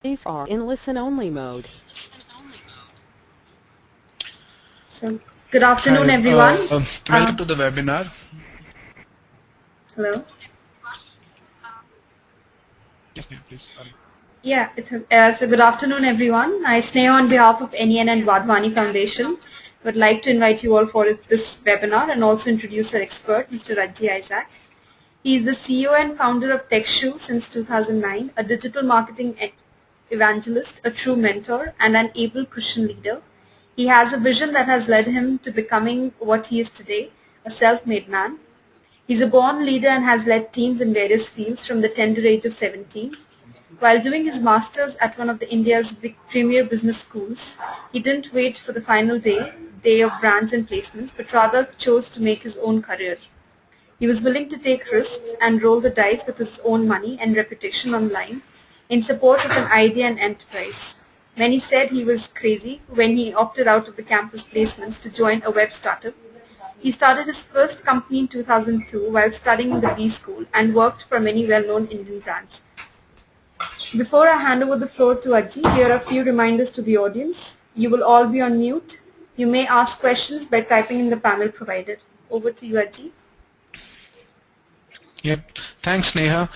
These are in listen-only mode. So, good afternoon, Hi, everyone. welcome to the webinar. Hello. Yes, ma'am, please. Sorry. Yeah, so good afternoon, everyone. I, Sneha, on behalf of NEN and Wadhwani Foundation, would like to invite you all for this webinar and also introduce our expert, Mr. Aji Isaac. He is the CEO and founder of Techshu since 2009, a digital marketing evangelist, a true mentor, and an able Christian leader. He has a vision that has led him to becoming what he is today, a self-made man. He's a born leader and has led teams in various fields from the tender age of 17. While doing his master's at one of India's big premier business schools, he didn't wait for the final day of brands and placements, but rather chose to make his own career. He was willing to take risks and roll the dice with his own money and reputation online in support of an idea and enterprise. Many said he was crazy when he opted out of the campus placements to join a web startup. He started his first company in 2002 while studying in the B School and worked for many well-known Indian brands. Before I hand over the floor to Aji, here are a few reminders to the audience. You will all be on mute. You may ask questions by typing in the panel provided. Over to you, Aji. Yep. Thanks, Neha.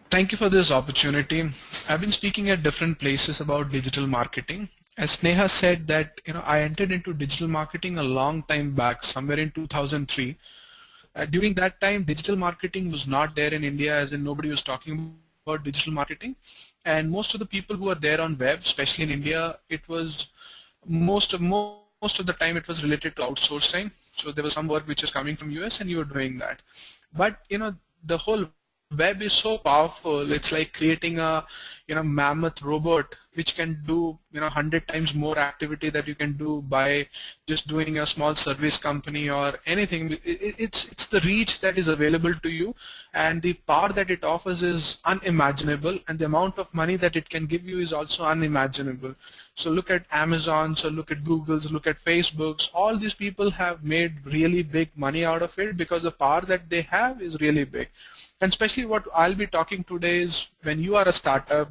Thank you for this opportunity. I've been speaking at different places about digital marketing. As Neha said that, I entered into digital marketing a long time back, somewhere in 2003. During that time, digital marketing was not there in India, as in nobody was talking about digital marketing. And most of the people who are there on web, especially in India, it was most of the time it was related to outsourcing. So there was some work which is coming from US and you were doing that. But the whole web is so powerful. It's like creating a mammoth robot which can do 100 times more activity that you can do by just doing a small service company or anything. It's the reach that is available to you, and the power that it offers is unimaginable, and the amount of money that it can give you is also unimaginable. So look at Amazon, so look at Google's, look at Facebook's. All these people have made really big money out of it because the power that they have is really big. And especially what I'll be talking today is when you are a startup,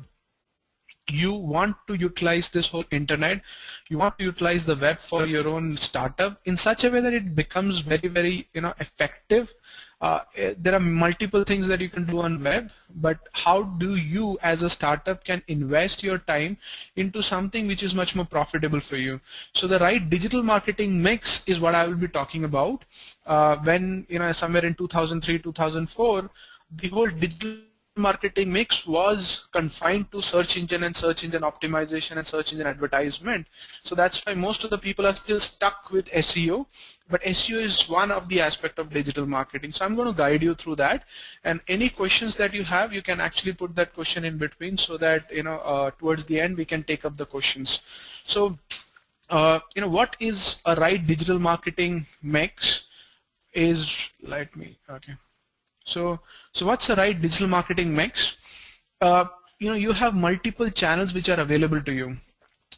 you want to utilize this whole internet, you want to utilize the web for your own startup in such a way that it becomes very, very effective. There are multiple things that you can do on web, but how do you as a startup can invest your time into something which is much more profitable for you? So the right digital marketing mix is what I will be talking about. When somewhere in 2003, 2004, the whole digital marketing mix was confined to search engine and search engine optimization and search engine advertisement. So that's why most of the people are still stuck with SEO, but SEO is one of the aspect of digital marketing. So I'm going to guide you through that, and any questions that you have, you can actually put that question in between so that towards the end we can take up the questions. So what is a right digital marketing mix is, So what's the right digital marketing mix? You have multiple channels which are available to you.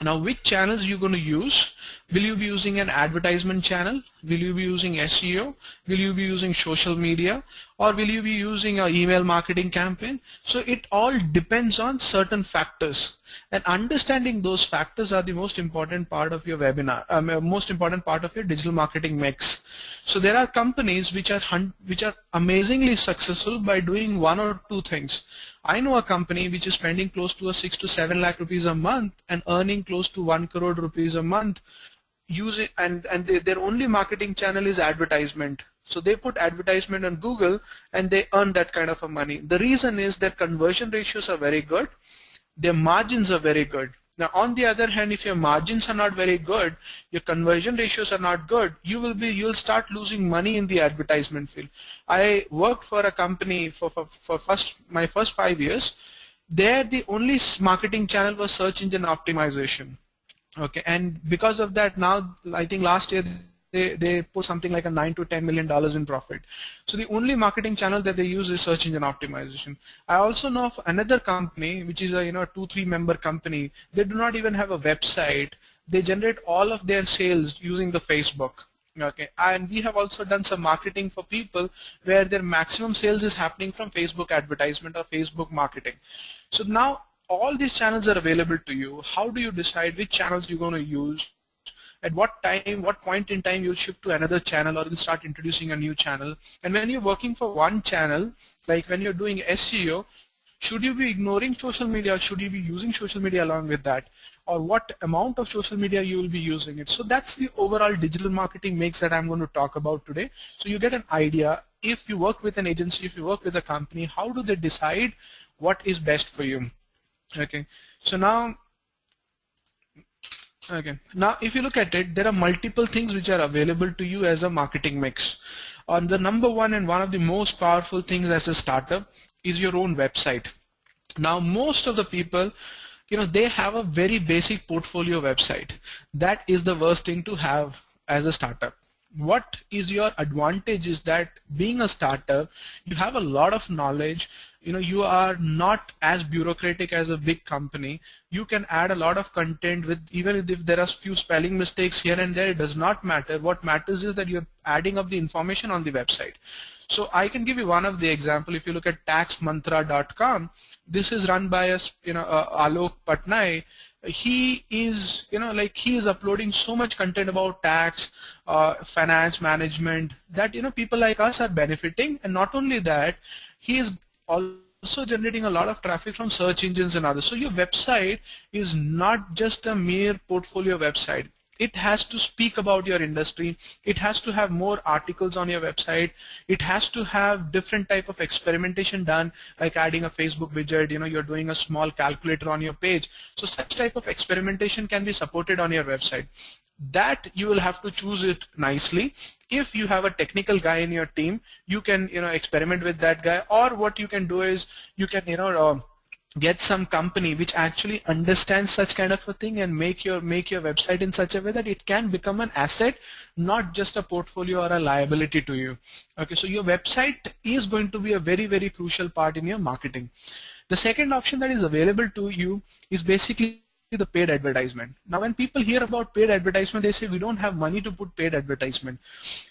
Now, which channels you're going to use? Will you be using an advertisement channel? Will you be using SEO? Will you be using social media? Or will you be using an email marketing campaign? So it all depends on certain factors. And understanding those factors are the most important part of your webinar, most important part of your digital marketing mix. So there are companies which are amazingly successful by doing one or two things. I know a company which is spending close to 6 to 7 lakh rupees a month and earning close to 1 crore rupees a month, using and their only marketing channel is advertisement. So they put advertisement on Google and they earn that kind of a money. The reason is their conversion ratios are very good, their margins are very good. Now on the other hand, if your margins are not very good, your conversion ratios are not good, you'll start losing money in the advertisement field. I worked for a company for my first 5 years. There the only marketing channel was search engine optimization. Okay, and because of that, now I think last year they put something like a $9 to $10 million in profit. So the only marketing channel that they use is search engine optimization. I also know of another company which is a 2-3 member company. They do not even have a website. They generate all of their sales using the Facebook. Okay, and we have also done some marketing for people where their maximum sales is happening from Facebook advertisement or Facebook marketing. So now all these channels are available to you. How do you decide which channels you're going to use? At what time, what point in time you'll shift to another channel, or you'll start introducing a new channel? And when you're working for one channel, like when you're doing SEO, should you be ignoring social media, or should you be using social media along with that? Or what amount of social media you will be using it? So that's the overall digital marketing mix that I'm going to talk about today. So you get an idea, if you work with an agency, if you work with a company, how do they decide what is best for you? Okay, so now, if you look at it, there are multiple things which are available to you as a marketing mix. On the number one and one of the most powerful things as a startup is your own website. Now most of the people, they have a very basic portfolio website. That is the worst thing to have as a startup. What is your advantage is that being a startup, you have a lot of knowledge. You are not as bureaucratic as a big company. You can add a lot of content with, even if there are few spelling mistakes here and there, it does not matter. What matters is that you're adding up the information on the website. So I can give you one of the example. If you look at taxmantra.com, this is run by Alok Patnaik. He is, he is uploading so much content about tax, finance management, that, people like us are benefiting. And not only that, he is also generating a lot of traffic from search engines and others. So your website is not just a mere portfolio website. It has to speak about your industry. It has to have more articles on your website. It has to have different type of experimentation done, like adding a Facebook widget, you're doing a small calculator on your page. So such type of experimentation can be supported on your website. That you will have to choose it nicely. If you have a technical guy in your team, you can experiment with that guy, or what you can do is you can get some company which actually understands such kind of a thing and make your website in such a way that it can become an asset, not just a portfolio or a liability to you. Okay, so your website is going to be a very, very crucial part in your marketing. The second option that is available to you is basically the paid advertisement. Now when people hear about paid advertisement, they say we don't have money to put paid advertisement.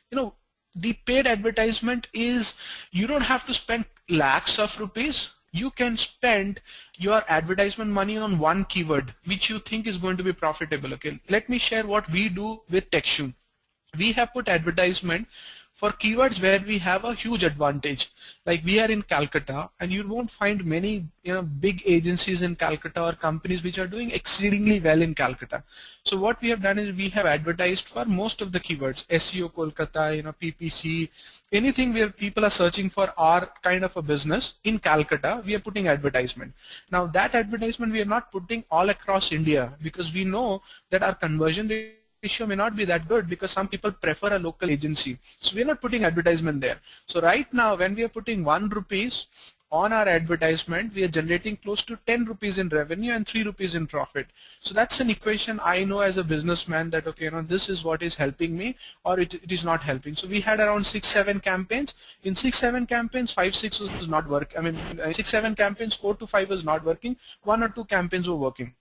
The paid advertisement is, you don't have to spend lakhs of rupees. You can spend your advertisement money on one keyword which you think is going to be profitable. Okay, let me share what we do with Techshu. We have put advertisement for keywords where we have a huge advantage. Like we are in Calcutta, and you won't find many big agencies in Calcutta or companies which are doing exceedingly well in Calcutta. So what we have done is we have advertised for most of the keywords, SEO Kolkata, PPC, anything where people are searching for our kind of a business in Calcutta, we are putting advertisement. Now that advertisement we are not putting all across India, because we know that our conversion ratio may not be that good, because some people prefer a local agency. So we are not putting advertisement there. So right now when we are putting 1 rupees on our advertisement, we are generating close to 10 rupees in revenue and 3 rupees in profit. So that's an equation I know as a businessman that, okay, this is what is helping me, or it is not helping. So we had around 6-7 campaigns. In 6-7 campaigns, 5-6 was not working. 6-7 campaigns, 4 to 5 was not working. 1 or 2 campaigns were working.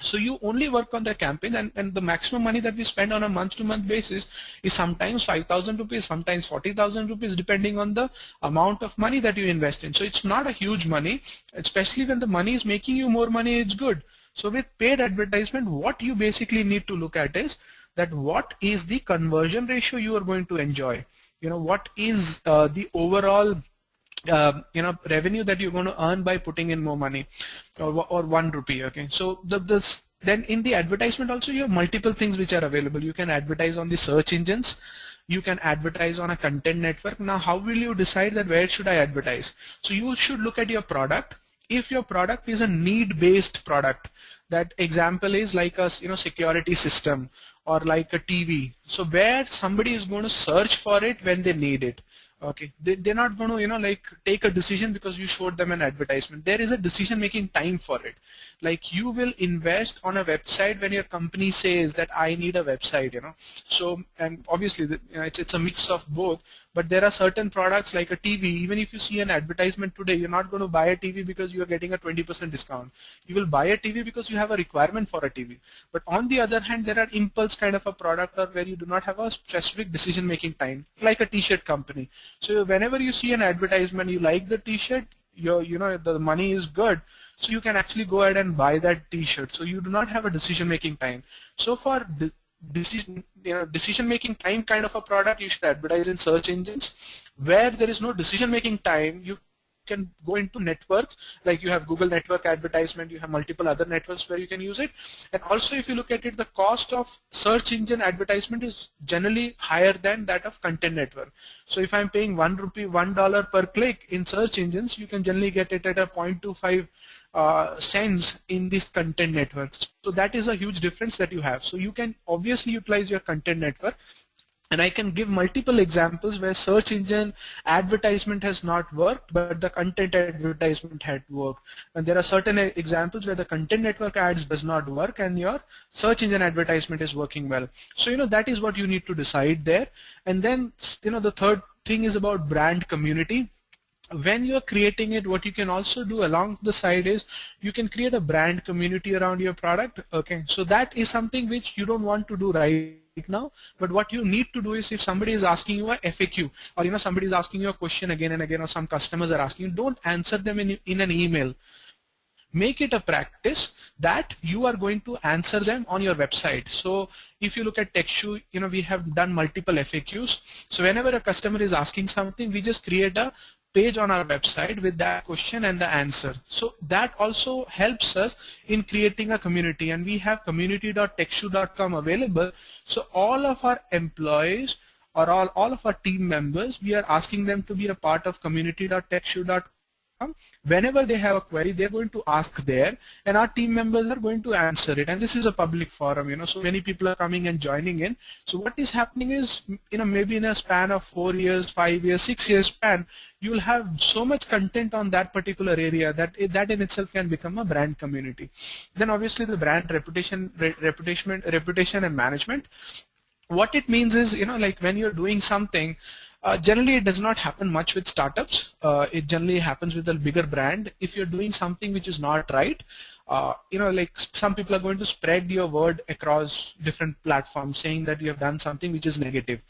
So you only work on the campaign, and the maximum money that we spend on a month-to-month basis is sometimes 5,000 rupees, sometimes 40,000 rupees, depending on the amount of money that you invest in. So it's not a huge money, especially when the money is making you more money, it's good. So with paid advertisement, what you basically need to look at is that what is the conversion ratio you are going to enjoy? What is the overall revenue that you're going to earn by putting in more money, or 1 rupee. Okay, so then in the advertisement also you have multiple things which are available. You can advertise on the search engines, you can advertise on a content network. Now how will you decide that where should I advertise? So you should look at your product. If your product is a need-based product, that example is like a security system or like a TV, so where somebody is going to search for it when they need it. Okay, they're not going to take a decision because you showed them an advertisement. There is a decision making time for it. Like you will invest on a website when your company says that I need a website, so, and obviously it's a mix of both, But there are certain products like a TV, even if you see an advertisement today, you're not going to buy a TV because you're getting a 20% discount. You will buy a TV because you have a requirement for a TV. But on the other hand, there are impulse kind of a product or where you do not have a specific decision-making time, like a t-shirt company. So whenever you see an advertisement, you like the t-shirt, the money is good, so you can actually go ahead and buy that t-shirt. So you do not have a decision-making time. So for decision-making time kind of a product, you should advertise in search engines. Where there is no decision-making time, you can go into networks, like you have Google network advertisement, you have multiple other networks where you can use it. And also if you look at it, the cost of search engine advertisement is generally higher than that of content network. So if I'm paying $1 per click in search engines, you can generally get it at a 0.25 cents in these content networks. So that is a huge difference that you have. So you can obviously utilize your content network. And I can give multiple examples where search engine advertisement has not worked, but the content advertisement had worked. And there are certain examples where the content network ads does not work and your search engine advertisement is working well. So, that is what you need to decide there. And then, the third thing is about brand community. When you're creating it, what you can also do along the side is you can create a brand community around your product. Okay, so that is something which you don't want to do right now, but what you need to do is, if somebody is asking you a FAQ, or somebody is asking you a question again and again, or some customers are asking you, don't answer them in an email. Make it a practice that you are going to answer them on your website. So if you look at Techshu, we have done multiple FAQs. So whenever a customer is asking something, we just create a page on our website with that question and the answer. So that also helps us in creating a community, and we have community.techshu.com available. So all of our employees or all of our team members, we are asking them to be a part of community.techshu.com. Whenever they have a query, they're going to ask there, and our team members are going to answer it. And this is a public forum, so many people are coming and joining in. So what is happening is, maybe in a span of 4 years, 5 years, 6 years span, you will have so much content on that particular area that in itself can become a brand community. Then obviously the brand reputation and management. What it means is, like when you're doing something, generally it does not happen much with startups. It generally happens with a bigger brand. If you're doing something which is not right, like some people are going to spread your word across different platforms saying that you have done something which is negative.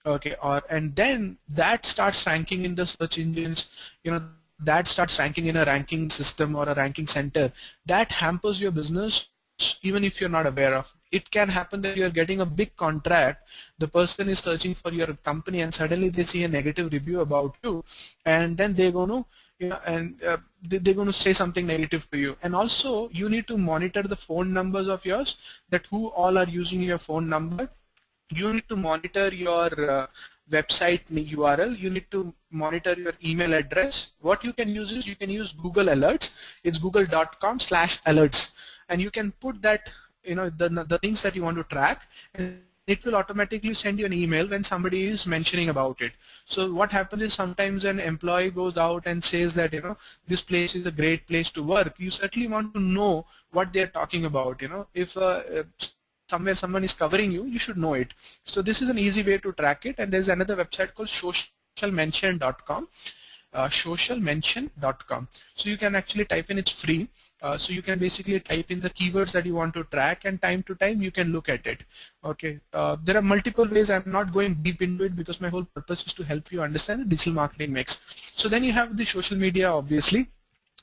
Okay, and then that starts ranking in the search engines, that starts ranking in a ranking system or a ranking center. That hampers your business even if you're not aware of. It can happen that you're getting a big contract, the person is searching for your company, and suddenly they see a negative review about you, and then they're going to they're going to say something negative to you. And also you need to monitor the phone numbers of yours, that who all are using your phone number. You need to monitor your website URL. You need to monitor your email address. What you can use is, you can use Google Alerts. It's google.com/alerts, and you can put that, the things that you want to track, and it will automatically send you an email when somebody is mentioning about it. So what happens is, sometimes an employee goes out and says that, this place is a great place to work. You certainly want to know what they're talking about. If somewhere someone is covering you, you should know it. So this is an easy way to track it. And there's another website called socialmention.com. Socialmention.com. So you can actually type in, it's free. So you can basically type in the keywords that you want to track, and time to time you can look at it. Okay. There are multiple ways. I'm not going deep into it because my whole purpose is to help you understand the digital marketing mix. So then you have the social media. Obviously,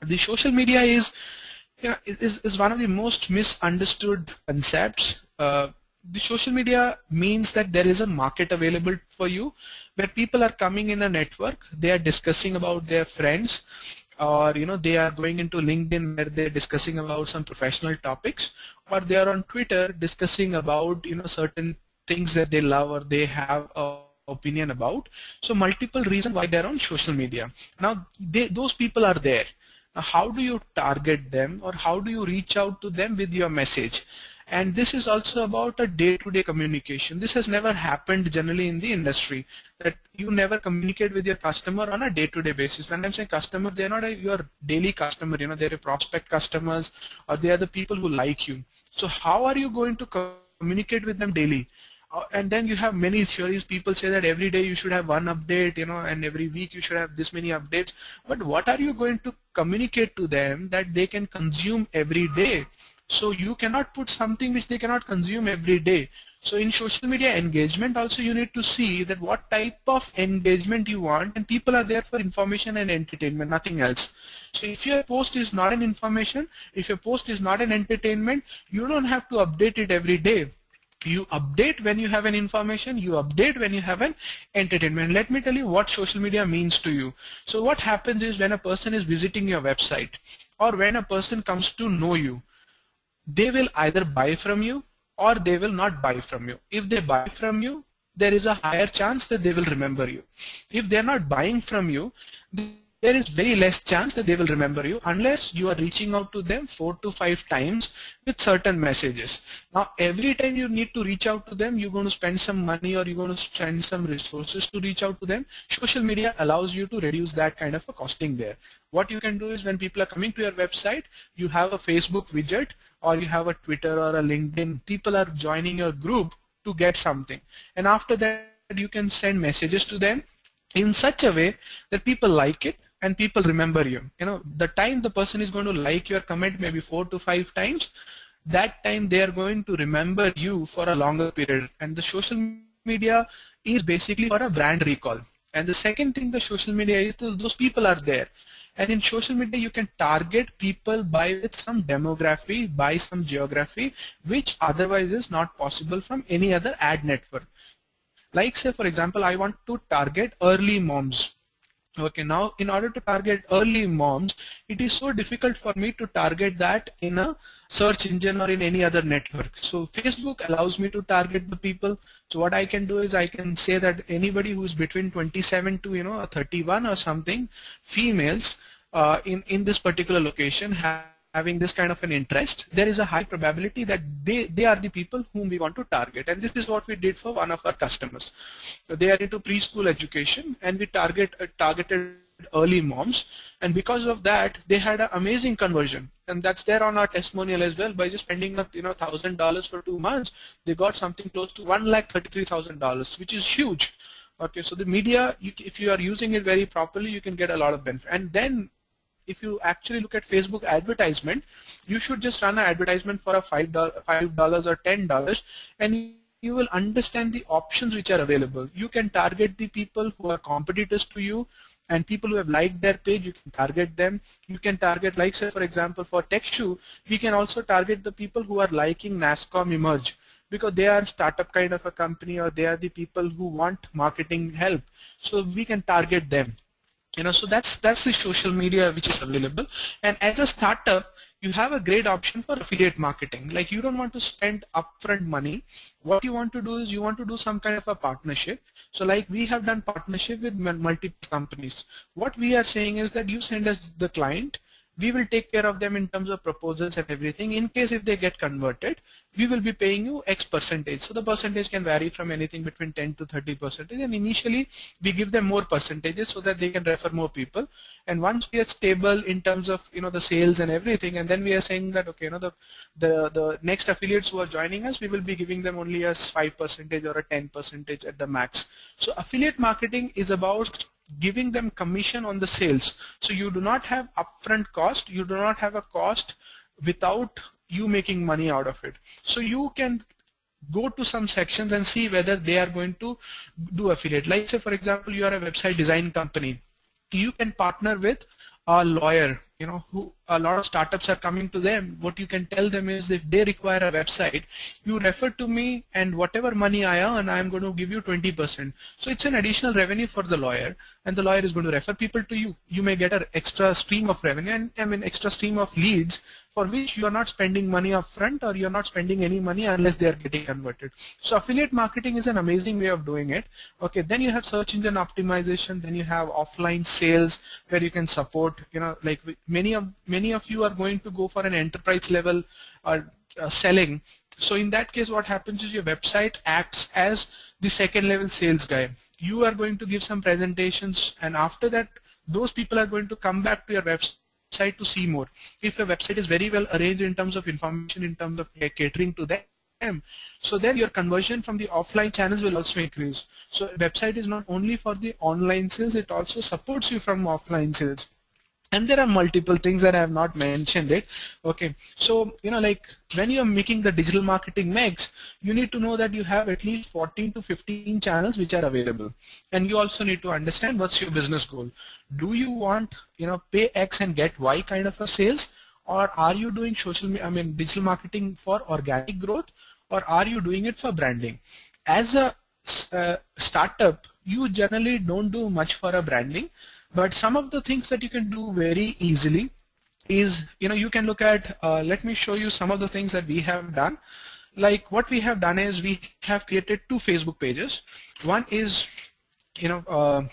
the social media is one of the most misunderstood concepts. The social media means that there is a market available for you, where people are coming in a network, they are discussing about their friends, or they are going into LinkedIn where they're discussing about some professional topics, or they are on Twitter discussing about certain things that they love or they have a opinion about. So multiple reasons why they're on social media. Now those people are there. Now how do you target them, or how do you reach out to them with your message? And this is also about a day-to-day communication. This has never happened generally in the industry, that you never communicate with your customer on a day-to-day basis. When I'm saying customer, they're not your daily customer, they're your prospect customers, or they are the people who like you. So how are you going to communicate with them daily? And then you have many theories. People say that every day you should have one update, and every week you should have this many updates. But what are you going to communicate to them that they can consume every day? So you cannot put something which they cannot consume every day. So in social media engagement also, you need to see that what type of engagement you want, and people are there for information and entertainment, nothing else. So if your post is not an information, if your post is not an entertainment, you don't have to update it every day. You update when you have an information, you update when you have an entertainment. Let me tell you what social media means to you. So what happens is, when a person is visiting your website, or when a person comes to know you, they will either buy from you or they will not buy from you. If they buy from you, there is a higher chance that they will remember you. If they are not buying from you, there is very less chance that they will remember you, unless you are reaching out to them 4 to 5 times with certain messages. Now every time you need to reach out to them, you're going to spend some money, or you're going to spend some resources to reach out to them. Social media allows you to reduce that kind of a costing there. What you can do is, when people are coming to your website, you have a Facebook widget, or you have a Twitter or a LinkedIn. People are joining your group to get something, and after that you can send messages to them in such a way that people like it and people remember you. The time the person is going to like your comment, maybe 4 to 5 times, that time they are going to remember you for a longer period. And the social media is basically for a brand recall. And the second thing the social media is, those people are there. And in social media, you can target people by some demography, by some geography, which otherwise is not possible from any other ad network. Like, say for example, I want to target early moms. Okay, now in order to target early moms, it is so difficult for me to target that in a search engine or in any other network. So Facebook allows me to target the people. So what I can do is, I can say that anybody who is between 27 to 31 or something, females in this particular location, having this kind of an interest, there is a high probability that they are the people whom we want to target. And this is what we did for one of our customers. So they are into preschool education, and we targeted early moms, and because of that they had an amazing conversion, and that's there on our testimonial as well. By just spending $1,000 for 2 months, they got something close to $1,33,000, which is huge. Okay, so the media, if you are using it very properly, you can get a lot of benefit. And then if you actually look at Facebook advertisement, you should just run an advertisement for a $5 or $10, and you will understand the options which are available. You can target the people who are competitors to you, and people who have liked their page, you can target them. You can target, like say for example for Techshu, we can also target the people who are liking NASCOM Emerge, because they are startup kind of a company, or they are the people who want marketing help. So we can target them. So that's the social media which is available. And as a startup, you have a great option for affiliate marketing. Like, you don't want to spend upfront money. What you want to do is, you want to do some kind of a partnership. So like, we have done partnership with multiple companies. What we are saying is that you send us the client, we will take care of them in terms of proposals and everything. In case if they get converted, we will be paying you X percentage. So the percentage can vary from anything between 10 to 30%. And initially we give them more percentages so that they can refer more people. And once we are stable in terms of the sales and everything, and then we are saying that okay, the next affiliates who are joining us, we will be giving them only as 5% or a 10% at the max. So affiliate marketing is about giving them commission on the sales. So you do not have upfront cost, you do not have a cost without you making money out of it. So you can go to some sections and see whether they are going to do affiliate. Like say for example, you are a website design company, you can partner with a lawyer, who a lot of startups are coming to them. What you can tell them is, if they require a website, you refer to me, and whatever money I earn, I am going to give you 20%. So it's an additional revenue for the lawyer, and the lawyer is going to refer people to you. You may get an extra stream of revenue, and extra stream of leads, for which you are not spending money up front, or you are not spending any money unless they are getting converted. So affiliate marketing is an amazing way of doing it. Okay, then you have search engine optimization, then you have offline sales, where you can support, like many of you are going to go for an enterprise level selling. So in that case, what happens is, your website acts as the second level sales guy. You are going to give some presentations, and after that, those people are going to come back to your website to see more. If your website is very well arranged in terms of information, in terms of catering to them, so then your conversion from the offline channels will also increase. So website is not only for the online sales, it also supports you from offline sales. And there are multiple things that I have not mentioned it. Okay, so like when you're making the digital marketing mix, you need to know that you have at least 14 to 15 channels which are available, and you also need to understand what's your business goal. Do you want pay X and get Y kind of a sales, or are you doing digital marketing for organic growth, or are you doing it for branding? As a startup, you generally don't do much for a branding, but some of the things that you can do very easily is, you can look at, let me show you some of the things that we have done. Like what we have done is we have created 2 Facebook pages. One is, the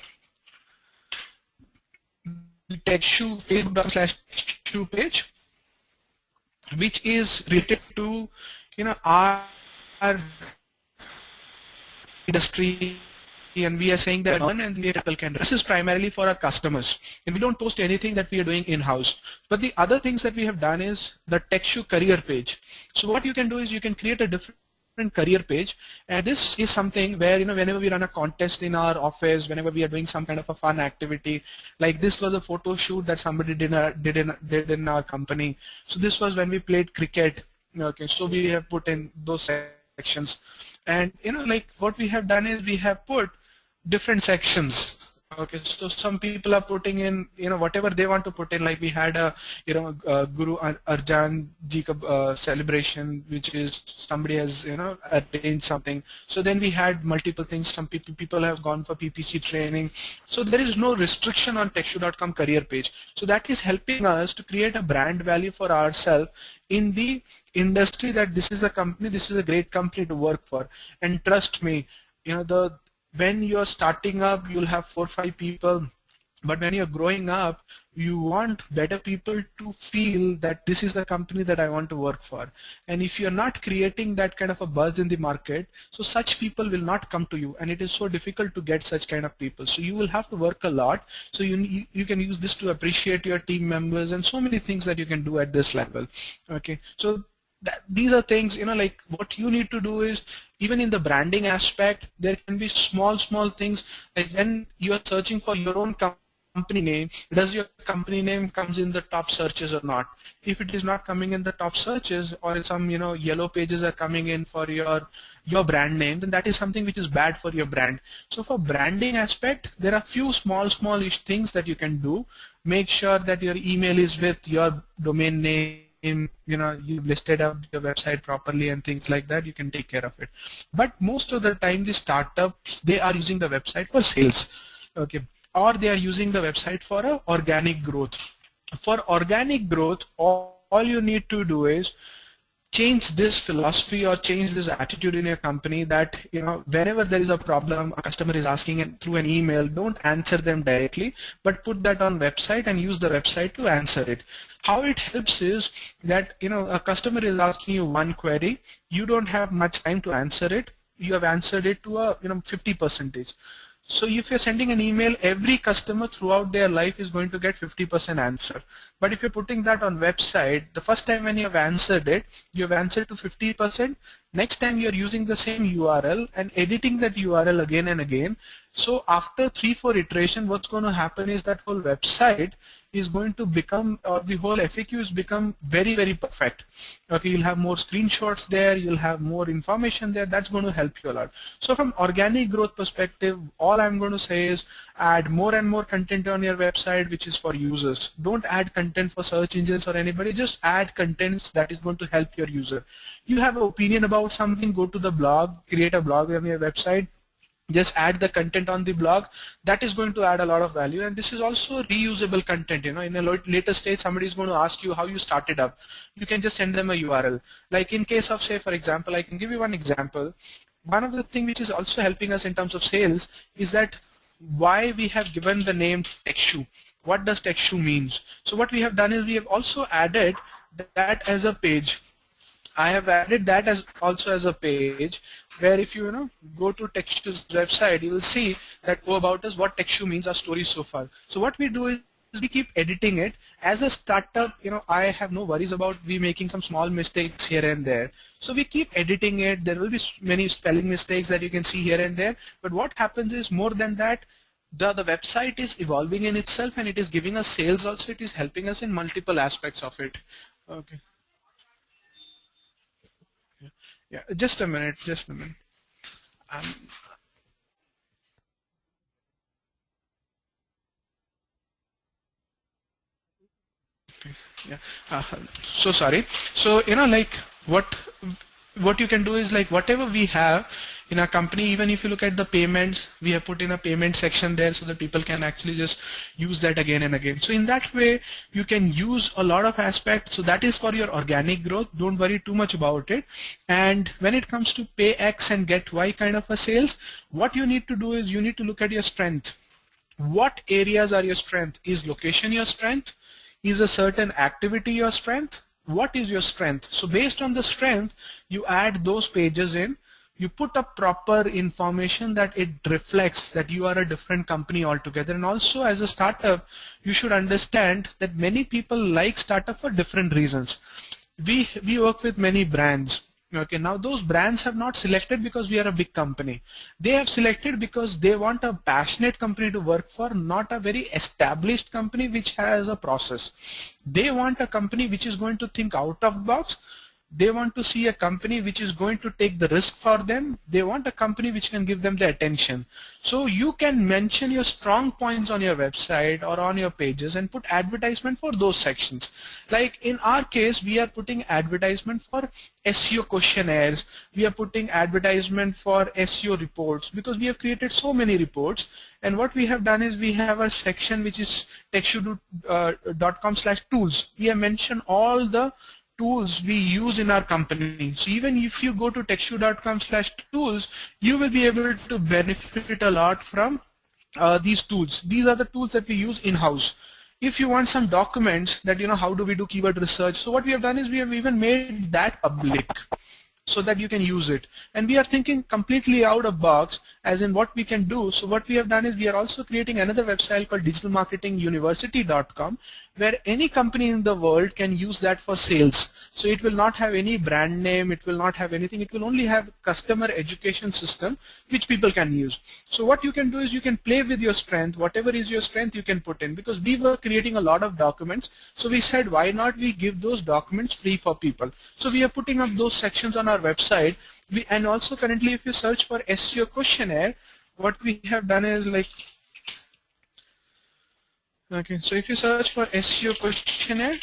Techshu Facebook.com/Techshu page, which is related to, our industry, and we are saying that and people can. This is primarily for our customers, and we don't post anything that we are doing in-house. But the other things that we have done is the Techshu career page. So what you can do is you can create a different career page, and this is something where whenever we run a contest in our office, whenever we are doing some kind of a fun activity, like this was a photo shoot that somebody did in our company. So this was when we played cricket. Okay, so we have put in those sections. And like what we have done is we have put different sections. Okay, so some people are putting in whatever they want to put in. Like we had a Guru Arjan Ji celebration, which is somebody has arranged something. So then we had multiple things. Some people have gone for PPC training. So there is no restriction on Techshu.com career page. So that is helping us to create a brand value for ourselves in the industry, that this is a company, this is a great company to work for. And trust me, when you're starting up, you'll have 4 or 5 people, but when you're growing up, you want better people to feel that this is the company that I want to work for. And if you're not creating that kind of a buzz in the market, so such people will not come to you, and it is so difficult to get such kind of people. So you will have to work a lot. So you can use this to appreciate your team members, and so many things that you can do at this level. Okay, so these are things, like what you need to do is, even in the branding aspect, there can be small things, like when you are searching for your own company name, does your company name comes in the top searches or not? If it is not coming in the top searches, or some yellow pages are coming in for your brand name, then that is something which is bad for your brand. So for branding aspect, there are few smallish things that you can do. Make sure that your email is with your domain name, you've listed up your website properly and things like that. You can take care of it. But most of the time, the startups, they are using the website for sales, okay, or they are using the website for organic growth. For organic growth, all you need to do is change this philosophy or change this attitude in your company, that whenever there is a problem, a customer is asking it through an email, don't answer them directly, but put that on website and use the website to answer it. How it helps is that a customer is asking you one query, you don't have much time to answer it, you have answered it to a 50%. So if you're sending an email, every customer throughout their life is going to get 50% answer. But if you're putting that on website, the first time when you have answered it, you have answered to 50%. Next time you're using the same URL and editing that URL again and again. So after 3-4 iteration, what's going to happen is that whole website is going to become, or the whole FAQ is become very perfect. Okay, you'll have more screenshots there, you'll have more information there. That's going to help you a lot. So from organic growth perspective, all I'm going to say is add more and more content on your website which is for users. Don't add content for search engines or anybody, just add contents that is going to help your user. You have an opinion about something, go to the blog, create a blog on your website, just add the content on the blog. That is going to add a lot of value, and this is also reusable content. In a later stage, somebody is going to ask you how you started up. You can just send them a URL. Like in case of, say, for example, I can give you one example. One of the things which is also helping us in terms of sales is that why we have given the name Techshu. What does Techshu means? So what we have done is we have also added that as a page. I have added that as also as a page where if you go to Techshu's website, you will see that about us, what Techshu means, our stories so far. So what we do we keep editing it. As a startup, I have no worries about we making some small mistakes here and there. So we keep editing it. There will be many spelling mistakes that you can see here and there. But what happens is, more than that, the website is evolving in itself, and it is giving us sales also. It is helping us in multiple aspects of it. Okay. Yeah, just a minute. Um, yeah. So sorry. So like what you can do is, like, whatever we have in our company, even if you look at the payments, we have put in a payment section there so that people can actually just use that again and again. So in that way, you can use a lot of aspects. So that is for your organic growth. Don't worry too much about it. And when it comes to pay X and get Y kind of a sales, what you need to do is you need to look at your strength. What areas are your strength? Is location your strength? Is a certain activity your strength? What is your strength? So based on the strength, you add those pages in. You put up proper information that it reflects that you are a different company altogether. And also, as a startup, you should understand that many people like startup for different reasons. We work with many brands. Okay, now those brands have not selected because we are a big company. They have selected because they want a passionate company to work for, not a very established company which has a process. They want a company which is going to think out of the box. They want to see a company which is going to take the risk for them. They want a company which can give them the attention. So you can mention your strong points on your website or on your pages and put advertisement for those sections. Like in our case, we are putting advertisement for SEO questionnaires. We are putting advertisement for SEO reports, because we have created so many reports. And what we have done is we have a section which is techshu.com/tools. We have mentioned all the tools we use in our company. So even if you go to techshu.com/tools, you will be able to benefit a lot from these tools. These are the tools that we use in-house. If you want some documents that, how do we do keyword research, so what we have done is we have even made that public so that you can use it. And we are thinking completely out of box as in what we can do. So what we have done is we are also creating another website called digitalmarketinguniversity.com, where any company in the world can use that for sales. So it will not have any brand name, it will not have anything, it will only have customer education system which people can use. So what you can do is you can play with your strength. Whatever is your strength, you can put in, because we were creating a lot of documents. So we said, why not we give those documents free for people? So we are putting up those sections on our website. And also currently, if you search for SEO questionnaire, what we have done is like, okay, so if you search for SEO questionnaire,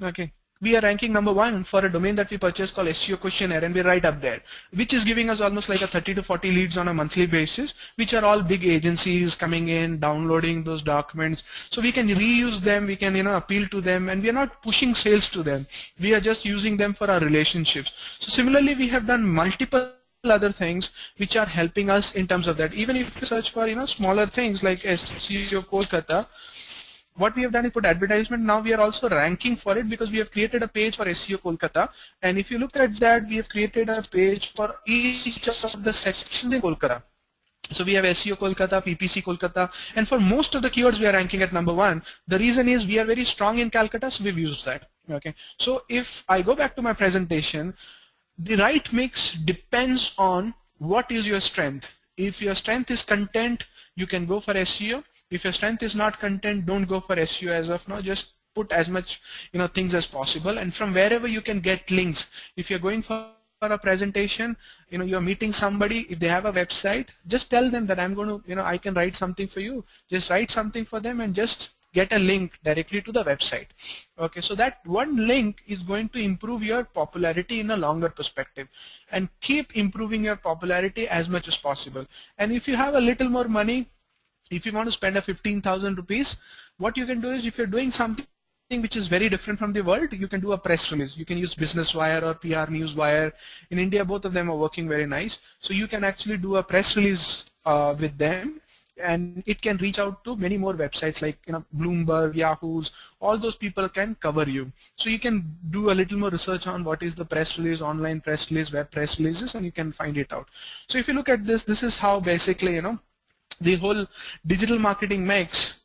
okay, we are ranking #1 for a domain that we purchased called SEO questionnaire, and we're right up there, which is giving us almost like a 30 to 40 leads on a monthly basis, which are all big agencies coming in, downloading those documents. So we can reuse them, we can appeal to them, and we are not pushing sales to them. We are just using them for our relationships. So similarly, we have done multiple other things which are helping us in terms of that. Even if you search for smaller things like SEO Kolkata, what we have done is put advertisement. Now we are also ranking for it because we have created a page for SEO Kolkata, and if you look at that, we have created a page for each of the sections in Kolkata. So we have SEO Kolkata, PPC Kolkata, and for most of the keywords we are ranking at #1. The reason is we are very strong in Calcutta, so we've used that. Okay. So if I go back to my presentation, the right mix depends on what is your strength. If your strength is content, you can go for SEO. If your strength is not content, don't go for SEO as of now. Just put as much things as possible, and from wherever you can get links. If you're going for a presentation, you're meeting somebody, if they have a website, just tell them that I'm going to, I can write something for you. Just write something for them and just get a link directly to the website. Okay, so that one link is going to improve your popularity in a longer perspective, and keep improving your popularity as much as possible. And if you have a little more money, if you want to spend a 15,000 rupees, what you can do is, if you're doing something which is very different from the world, you can do a press release. You can use Business Wire or PR News Wire. In India, both of them are working very nice. So you can actually do a press release with them, and it can reach out to many more websites like Bloomberg, Yahoo's. All those people can cover you. So you can do a little more research on what is the press release, online press release, web press releases, and you can find it out. So if you look at this, this is how basically the whole digital marketing mix,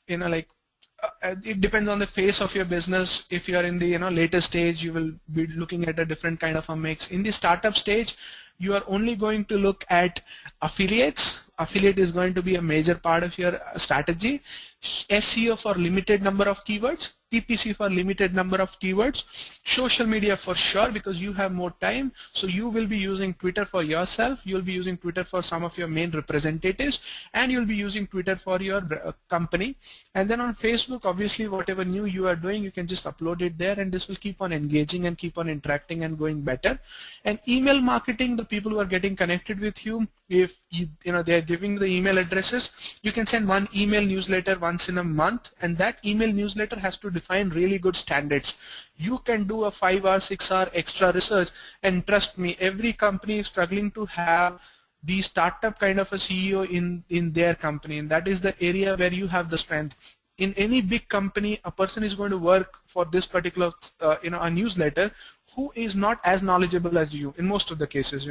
it depends on the phase of your business. If you are in the later stage, you will be looking at a different kind of a mix. In the startup stage, you are only going to look at affiliates. Affiliate is going to be a major part of your strategy. SEO for limited number of keywords, PPC for limited number of keywords, social media for sure because you have more time. So you will be using Twitter for yourself, you'll be using Twitter for some of your main representatives, and you'll be using Twitter for your company. And then on Facebook, obviously whatever new you are doing, you can just upload it there, and this will keep on engaging and keep on interacting and going better. And email marketing, the people who are getting connected with you, if they are giving the email addresses, you can send one email newsletter once in a month, and that email newsletter has to define really good standards. You can do a 5-hour, 6-hour extra research, and trust me, every company is struggling to have the startup kind of a CEO in their company, and that is the area where you have the strength. In any big company, a person is going to work for this particular a newsletter who is not as knowledgeable as you in most of the cases,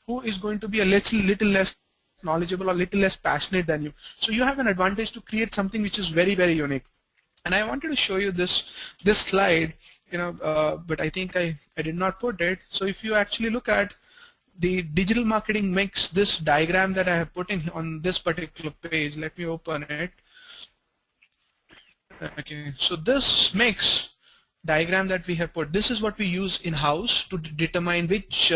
who is going to be a little less knowledgeable or little less passionate than you. So you have an advantage to create something which is very, very unique. And I wanted to show you this slide, but I think I did not put it. So if you actually look at the digital marketing mix, this diagram that I have put in on this particular page, let me open it. Okay, so this mix diagram that we have put, this is what we use in-house to determine which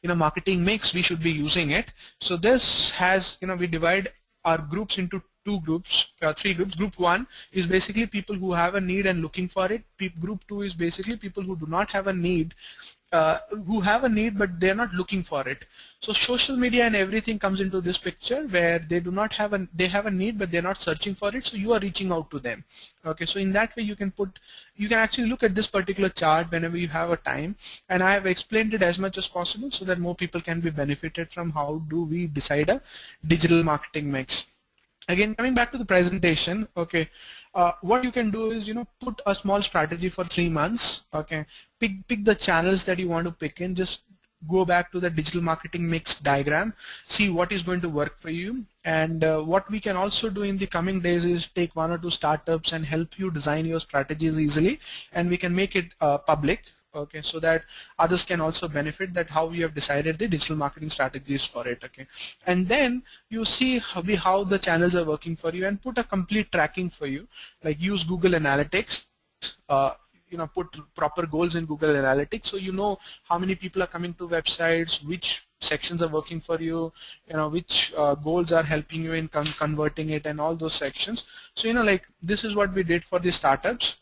marketing mix we should be using it. So this has, we divide our groups into three groups. Group 1 is basically people who have a need and looking for it. Group 2 is basically people who do not have a need, who have a need but they're not looking for it. So social media and everything comes into this picture where they do not have they have a need but they're not searching for it, so you are reaching out to them. Okay, so in that way you can actually look at this particular chart whenever you have a time, and I have explained it as much as possible so that more people can be benefited from how do we decide a digital marketing mix. Again, coming back to the presentation, okay, what you can do is, put a small strategy for 3 months, okay, pick the channels that you want to pick in, just go back to the digital marketing mix diagram, see what is going to work for you, and what we can also do in the coming days is take 1 or 2 startups and help you design your strategies easily, and we can make it public. Okay, so that others can also benefit that how we have decided the digital marketing strategies for it. Okay, and then you see how the channels are working for you and put a complete tracking for you, like use Google Analytics, put proper goals in Google Analytics so you know how many people are coming to websites, which sections are working for you, which goals are helping you in converting it, and all those sections. So like this is what we did for the startups.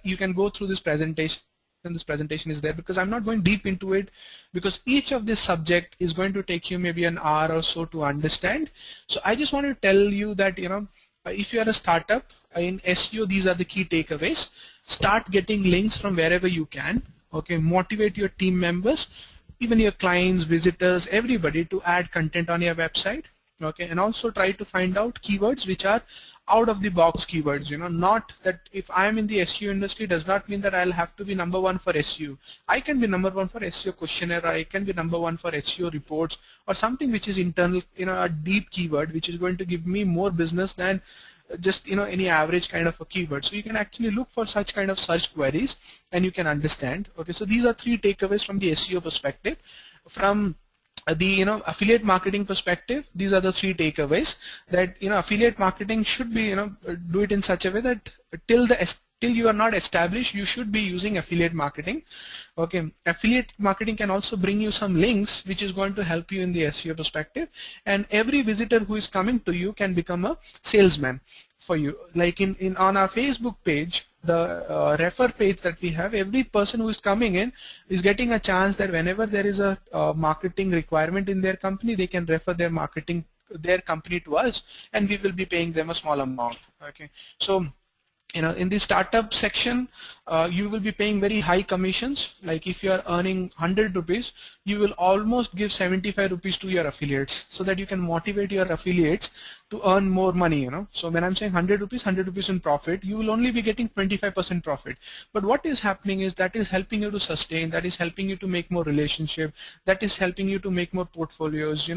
You can go through this presentation, and this presentation is there because I'm not going deep into it because each of this subject is going to take you maybe an hour or so to understand. So I just want to tell you that if you are a startup in SEO, these are the key takeaways. Start getting links from wherever you can. Okay, motivate your team members, even your clients, visitors, everybody to add content on your website. Okay, and also try to find out keywords which are out of the box keywords. Not that if I am in the SEO industry does not mean that I'll have to be #1 for SEO. I can be #1 for SEO questionnaire, or I can be #1 for SEO reports, or something which is internal, a deep keyword which is going to give me more business than just any average kind of a keyword. So you can actually look for such kind of search queries and you can understand. Okay, so these are 3 takeaways from the SEO perspective. From the affiliate marketing perspective, these are the 3 takeaways that affiliate marketing should be do it in such a way that till you are not established, you should be using affiliate marketing. Okay, affiliate marketing can also bring you some links which is going to help you in the SEO perspective, and every visitor who is coming to you can become a salesman for you. Like on our Facebook page, the refer page that we have, every person who is coming in is getting a chance that whenever there is a marketing requirement in their company, they can refer their company to us, and we will be paying them a small amount. Okay, so in the startup section, you will be paying very high commissions. Like if you are earning 100 rupees, you will almost give 75 rupees to your affiliates so that you can motivate your affiliates to earn more money, So when I'm saying 100 rupees in profit, you will only be getting 25% profit. But what is happening is that is helping you to sustain, that is helping you to make more relationship, that is helping you to make more portfolios,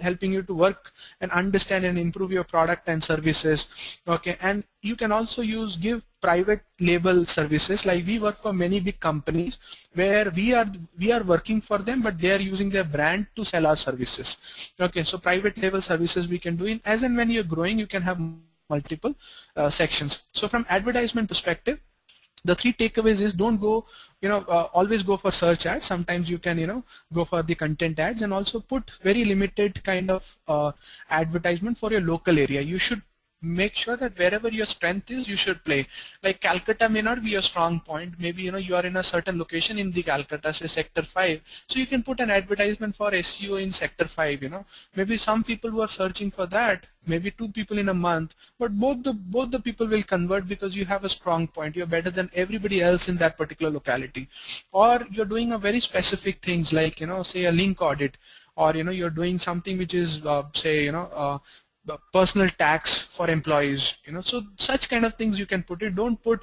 helping you to work and understand and improve your product and services. Okay, and you can also give private label services. Like we work for many big companies where we are working for them, but they are using their brand to sell our services. Okay, so private label services we can do in as and when you're growing, you can have multiple sections. So from advertisement perspective, the three takeaways is don't go, always go for search ads. Sometimes you can, go for the content ads, and also put very limited kind of advertisement for your local area. You should make sure that wherever your strength is, you should play. Like Calcutta may not be your strong point. Maybe you are in a certain location in the Calcutta, say sector 5. So you can put an advertisement for SEO in sector 5. Maybe some people who are searching for that, maybe 2 people in a month, but both the people will convert because you have a strong point. You're better than everybody else in that particular locality. Or you're doing a very specific things like say a link audit, or you're doing something which is say personal tax for employees, so such kind of things you can put it. Don't put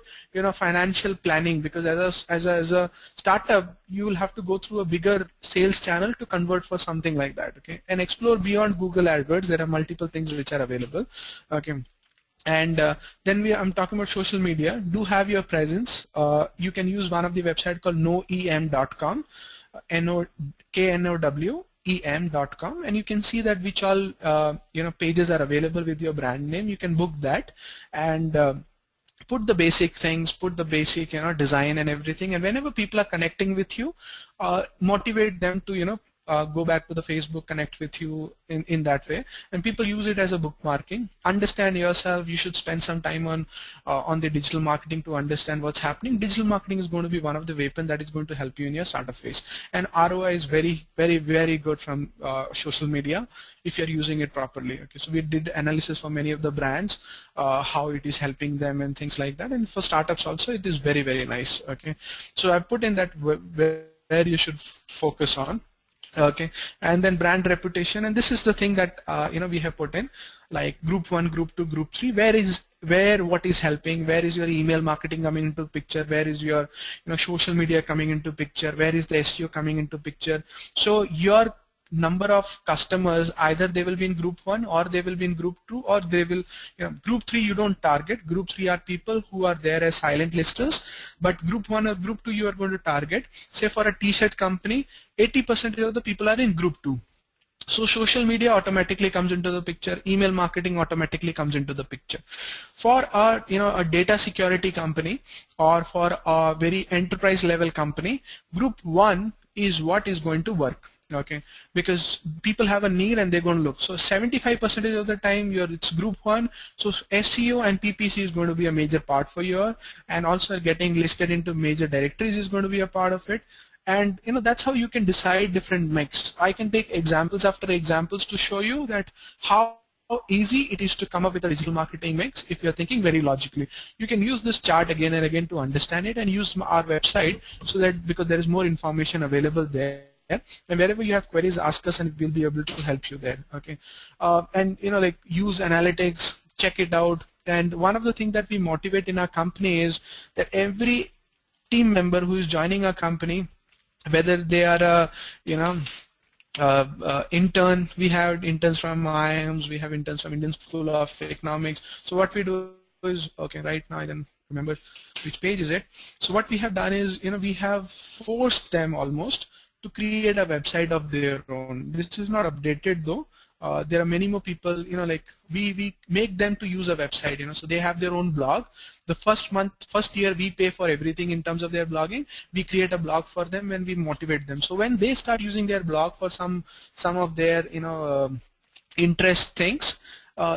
financial planning, because as a startup you will have to go through a bigger sales channel to convert for something like that. Okay, and explore beyond Google AdWords. There are multiple things which are available. Okay, and then I'm talking about social media. Do have your presence. You can use one of the website called knowem.com, KNOWEM.com, and you can see that which all pages are available with your brand name. You can book that and put the basic things, put the basic design and everything, and whenever people are connecting with you, motivate them to go back to the Facebook, connect with you in that way, and people use it as a bookmarking. Understand yourself. You should spend some time on the digital marketing to understand what's happening. Digital marketing is going to be one of the weapons that is going to help you in your startup phase, and ROI is very, very, very good from social media if you're using it properly. Okay, so we did analysis for many of the brands, how it is helping them and things like that, and for startups also it is very, very nice. Okay, so I put in that where you should focus on. Okay, and then brand reputation, and this is the thing that we have put in, like group 1, group 2, group 3. What is helping? Where is your email marketing coming into picture? Where is your social media coming into picture? Where is the SEO coming into picture? So your number of customers, either they will be in group 1 or they will be in group 2, or they will group 3 you don't target. Group 3 are people who are there as silent listers, but group 1 or group 2 you are going to target. Say for a t-shirt company, 80% of the people are in group 2. So social media automatically comes into the picture, email marketing automatically comes into the picture. For a data security company, or for a very enterprise level company, group 1 is what is going to work. Okay, because people have a need and they're going to look. So 75% of the time it's group 1. So SEO and PPC is going to be a major part for you, and also getting listed into major directories is going to be a part of it. And that's how you can decide different mix. I can take examples after examples to show you that how easy it is to come up with a digital marketing mix if you're thinking very logically. You can use this chart again and again to understand it, and use our website, so that because there is more information available there. And wherever you have queries, ask us and we'll be able to help you there. Okay, and like use analytics, check it out. And one of the things that we motivate in our company is that every team member who is joining our company, whether they are a intern, we have interns from IIMs, we have interns from Indian School of Economics. So what we do is, okay, right now I don't remember which page is it. So what we have done is, we have forced them almost to create a website of their own. This is not updated though. There are many more people, like we make them to use a website, so they have their own blog. The first year we pay for everything in terms of their blogging. We create a blog for them and we motivate them. So when they start using their blog for some of their, interest things,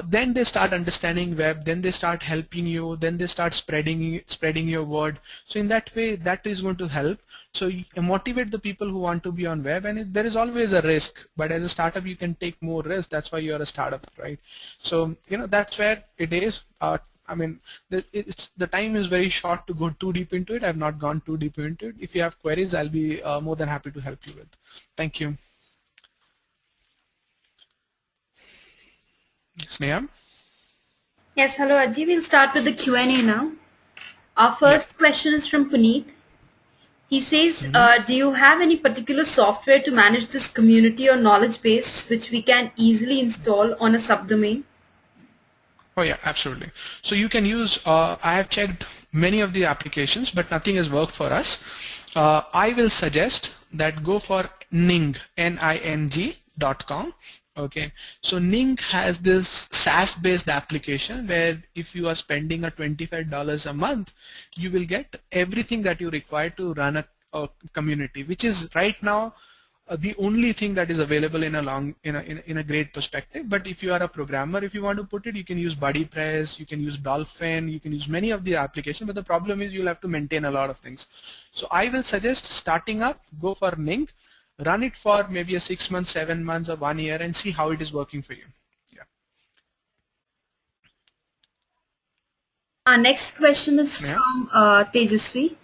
then they start understanding web, then they start helping you, then they start spreading your word. So in that way, that is going to help. So you motivate the people who want to be on web, and there is always a risk, but as a startup you can take more risk. That's why you're a startup, right? So that's where it is. I mean, the time is very short to go too deep into it. I've not gone too deep into it. If you have queries, I'll be more than happy to help you with. Thank you. Sneha? Yes, hello Aji. We'll start with the Q&A now. Our first question is from Puneet. He says, do you have any particular software to manage this community or knowledge base which we can easily install on a subdomain? Oh yeah, absolutely. So you can use, I have checked many of the applications, but nothing has worked for us. I will suggest that go for Ning, Ning.com. Okay, so Ning has this SaaS-based application where if you are spending a $25 a month, you will get everything that you require to run a community, which is right now the only thing that is available in a great perspective. But if you are a programmer, if you want to put it, you can use BuddyPress, you can use Dolphin, you can use many of the applications. But the problem is you'll have to maintain a lot of things. So I will suggest starting up, go for Ning. Run it for maybe a 6 months, 7 months, or 1 year, and see how it is working for you. Yeah. Our next question is from Tejasvi.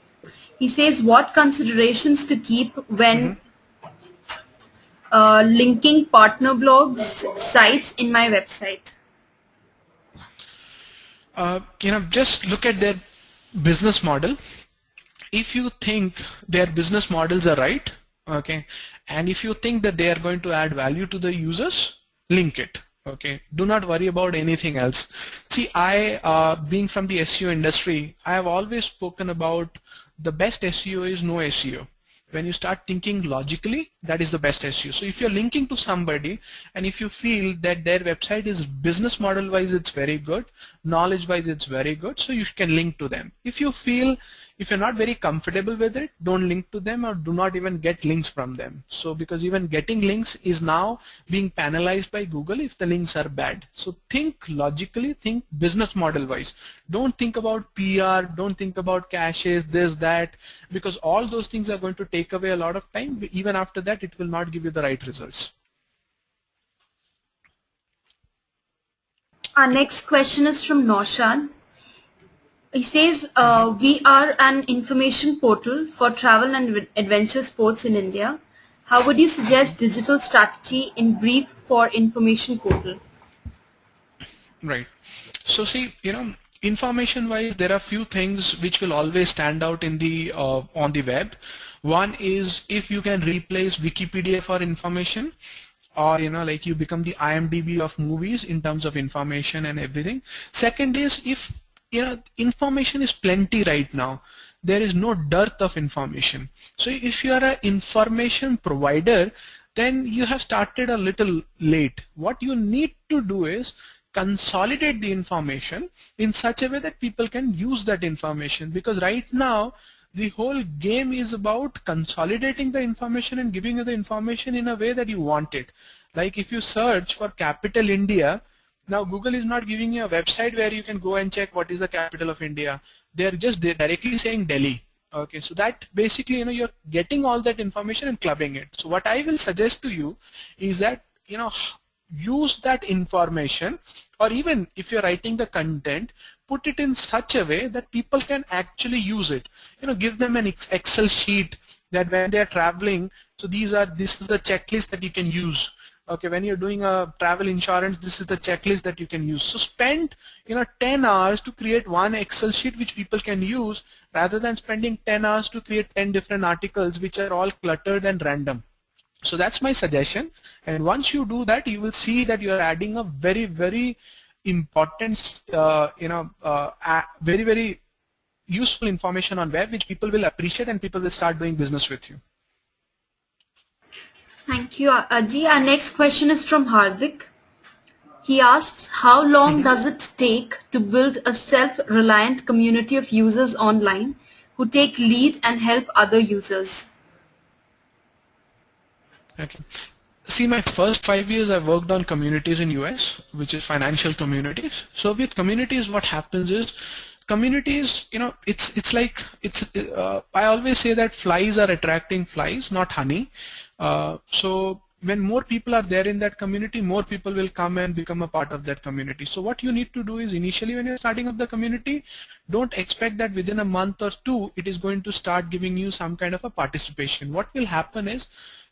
He says, what considerations to keep when linking partner blogs sites in my website? Just look at their business model. If you think their business models are right, okay, and if you think that they are going to add value to the users, link it. Okay, do not worry about anything else. See, being from the SEO industry, I have always spoken about the best SEO is no SEO. When you start thinking logically, that is the best SEO. So if you're linking to somebody and if you feel that their website is business model wise it's very good, knowledge wise it's very good, so you can link to them. If you feel, if you're not very comfortable with it, don't link to them or do not even get links from them. So because even getting links is now being penalized by Google if the links are bad. So think logically, think business model wise. Don't think about PR, don't think about caches, this, that, because all those things are going to take away a lot of time. Even after that, it will not give you the right results. Our next question is from Naushad. He says, we are an information portal for travel and adventure sports in India. How would you suggest digital strategy in brief for information portal? Right. So see, information wise, there are few things which will always stand out in the on the web. One is if you can replace Wikipedia for information, or like you become the IMDb of movies in terms of information and everything. Second is if information is plenty right now. There is no dearth of information. So if you are an information provider, then you have started a little late. What you need to do is consolidate the information in such a way that people can use that information, because right now the whole game is about consolidating the information and giving you the information in a way that you want it. Like if you search for capital India, now Google is not giving you a website where you can go and check what is the capital of India. They're just directly saying Delhi. Okay, so that basically you're getting all that information and clubbing it. So what I will suggest to you is that use that information, or even if you're writing the content, put it in such a way that people can actually use it. Give them an Excel sheet that when they're traveling, so this is the checklist that you can use. Okay, when you're doing a travel insurance, this is the checklist that you can use. So spend 10 hours to create one Excel sheet which people can use, rather than spending 10 hours to create 10 different articles which are all cluttered and random. So that's my suggestion, and once you do that, you will see that you are adding a very, very important, very, very useful information on web which people will appreciate and people will start doing business with you. Thank you, Aji. Our next question is from Hardik. He asks, how long does it take to build a self-reliant community of users online who take lead and help other users? Okay. See, my first 5 years I worked on communities in US, which is financial communities. So with communities, what happens is, communities, I always say that flies are attracting flies, not honey. So when more people are there in that community, more people will come and become a part of that community. So what you need to do is, initially when you're starting up the community, don't expect that within a month or two it is going to start giving you some kind of a participation. What will happen is,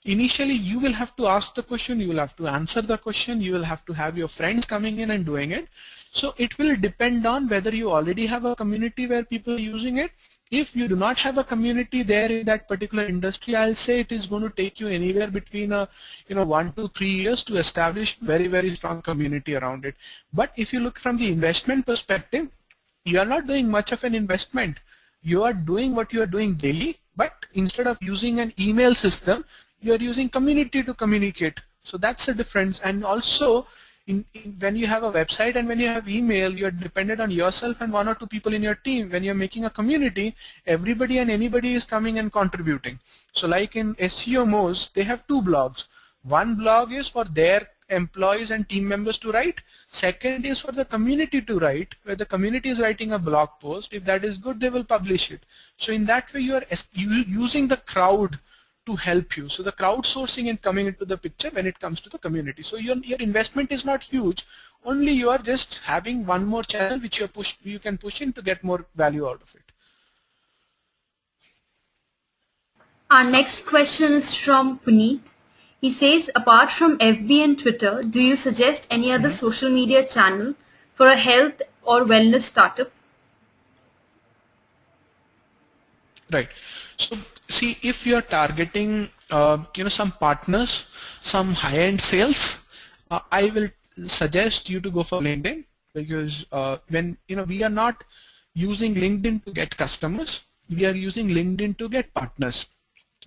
initially you will have to ask the question, you will have to answer the question, you will have to have your friends coming in and doing it. So it will depend on whether you already have a community where people are using it. If you do not have a community there in that particular industry, I'll say it is going to take you anywhere between 1 to 3 years to establish very strong community around it. But if you look from the investment perspective, you are not doing much of an investment. You are doing what you are doing daily, but instead of using an email system, you are using community to communicate. So that's the difference. And also, when you have a website and when you have email, you're dependent on yourself and 1 or 2 people in your team. When you're making a community, everybody and anybody is coming and contributing. So like in SEOMOs, they have 2 blogs. One blog is for their employees and team members to write. Second is for the community to write, where the community is writing a blog post. If that is good, they will publish it. So in that way, you are using the crowd to help you. So the crowdsourcing and coming into the picture when it comes to the community. So your investment is not huge. Only you are just having one more channel which you can push in to get more value out of it. Our next question is from Puneet. He says, apart from FB and Twitter, do you suggest any other social media channel for a health or wellness startup? Right. So see, if you are targeting some partners, some high-end sales, I will suggest you to go for LinkedIn, because we are not using LinkedIn to get customers, we are using LinkedIn to get partners.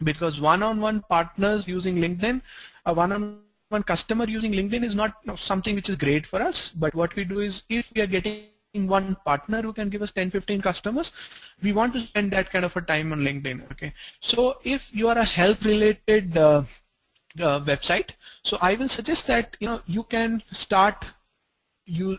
Because one-on-one partners using LinkedIn, a one-on-one customer using LinkedIn is not something which is great for us. But what we do is, if we are getting one partner who can give us 10-15 customers, we want to spend that kind of a time on LinkedIn. Okay, so if you are a health related website, so I will suggest that you can start.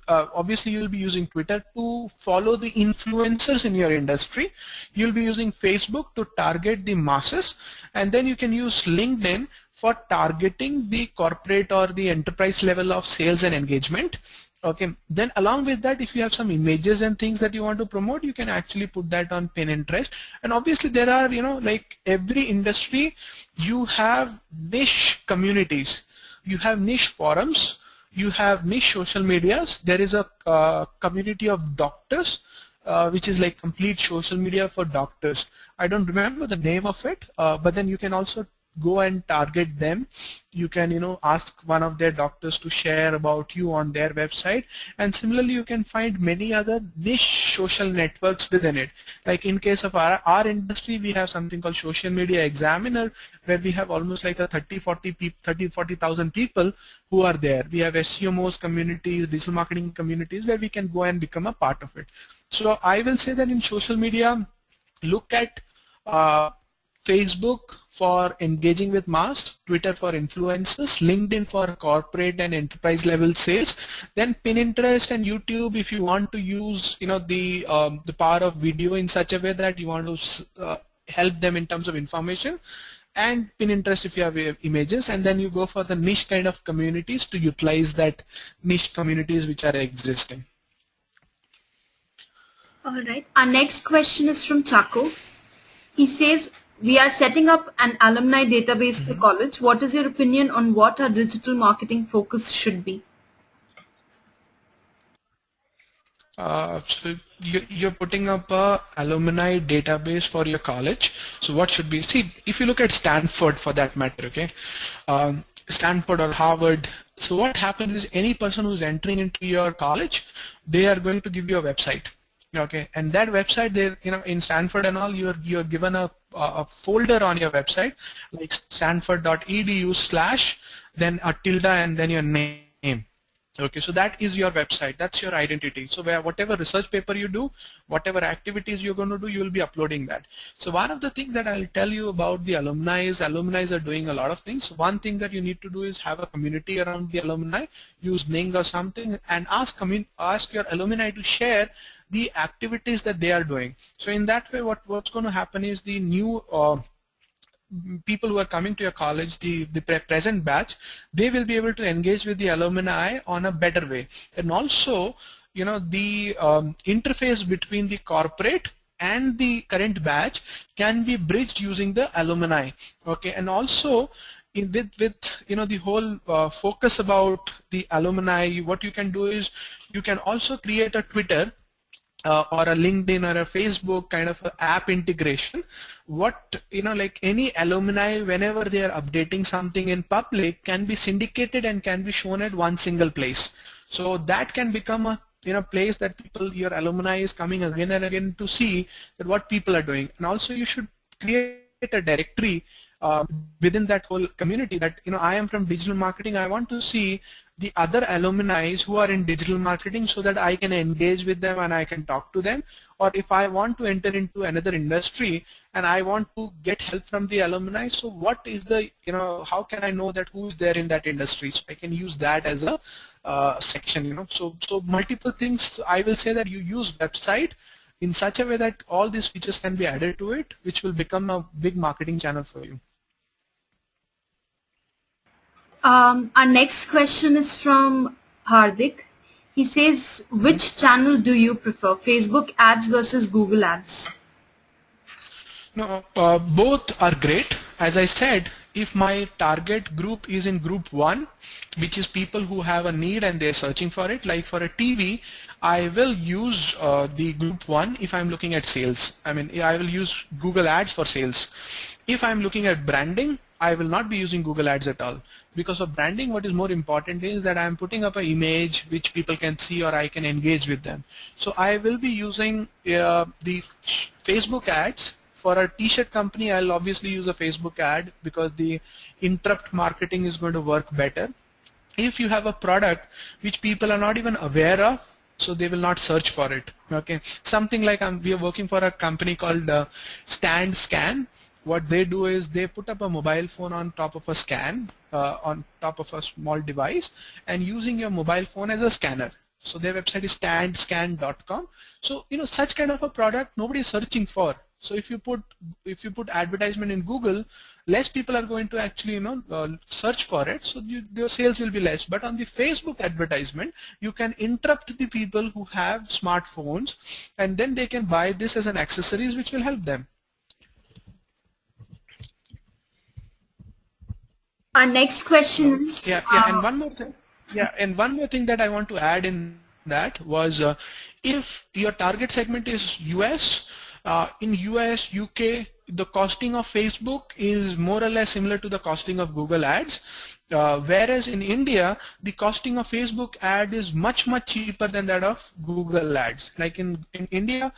Obviously you'll be using Twitter to follow the influencers in your industry. You'll be using Facebook to target the masses, and then you can use LinkedIn for targeting the corporate or the enterprise level of sales and engagement. Okay, then along with that, if you have some images and things that you want to promote, you can actually put that on Pinterest. And obviously there are, like every industry, you have niche communities, you have niche forums, you have niche social medias. There is a community of doctors, which is like complete social media for doctors. I don't remember the name of it, but then you can also go and target them. You can ask one of their doctors to share about you on their website, and similarly you can find many other niche social networks within it. Like in case of our industry, we have something called Social Media Examiner, where we have almost like a 30-40,000 people who are there. We have SEOMOs communities, digital marketing communities, where we can go and become a part of it. So I will say that in social media, look at Facebook for engaging with mass, Twitter for influencers, LinkedIn for corporate and enterprise level sales, then Pinterest and YouTube if you want to use the power of video in such a way that you want to help them in terms of information, and Pinterest if you have images, and then you go for the niche kind of communities to utilize that niche communities which are existing. All right. Our next question is from Chaco. He says, we are setting up an alumni database for college. What is your opinion on what our digital marketing focus should be? So you're putting up a alumni database for your college. So what should be? See, if you look at Stanford for that matter, okay, Stanford or Harvard. So what happens is, any person who's entering into your college, they are going to give you a website. Okay, and that website, in Stanford and all, you're given a folder on your website like stanford.edu/ then a tilde and then your name. Okay, so that is your website, that's your identity. So whatever research paper you do, whatever activities you're going to do, you will be uploading that. So one of the things that I'll tell you about the alumni is, alumni are doing a lot of things. One thing that you need to do is have a community around the alumni, use Ning or something, and ask your alumni to share the activities that they are doing. So in that way, what's going to happen is, the new people who are coming to your college, the present batch, they will be able to engage with the alumni on a better way. And also, the interface between the corporate and the current batch can be bridged using the alumni. Okay, and also with the whole focus about the alumni, what you can do is you can also create a Twitter or a LinkedIn or a Facebook kind of a app integration. What like any alumni, whenever they are updating something in public, can be syndicated and can be shown at one single place. So that can become a place that your alumni is coming again and again to see that what people are doing. And also you should create a directory within that whole community that I am from digital marketing, I want to see the other alumni who are in digital marketing so that I can engage with them and I can talk to them. Or if I want to enter into another industry and I want to get help from the alumni, so what is the how can I know that who is there in that industry? So I can use that as a section. So multiple things. I will say that you use website in such a way that all these features can be added to it, which will become a big marketing channel for you. Our next question is from Hardik. He says, which channel do you prefer, Facebook ads versus Google ads? No, both are great. As I said, if my target group is in group 1, which is people who have a need and they're searching for it, like for a TV, I will use the group 1 if I'm looking at sales. I will use Google ads for sales. If I'm looking at branding, I will not be using Google ads at all, because for branding what is more important is that I'm putting up an image which people can see or I can engage with them. So I will be using the Facebook ads. For a t-shirt company, I'll obviously use a Facebook ad because the interrupt marketing is going to work better. If you have a product which people are not even aware of, so they will not search for it. Okay, something like we are working for a company called Stand Scan. What they do is they put up a mobile phone on top of a scan, on top of a small device, and using your mobile phone as a scanner. So their website is standscan.com. So such kind of a product nobody is searching for. So if you put advertisement in Google, less people are going to actually search for it. So your sales will be less. But on the Facebook advertisement, you can interrupt the people who have smartphones, and then they can buy this as an accessories which will help them. Our next question is and one more thing. And one more thing that I want to add in that was if your target segment is US, in US, UK, the costing of Facebook is more or less similar to the costing of Google ads. Whereas in India, the costing of Facebook ad is much cheaper than that of Google ads. Like in India,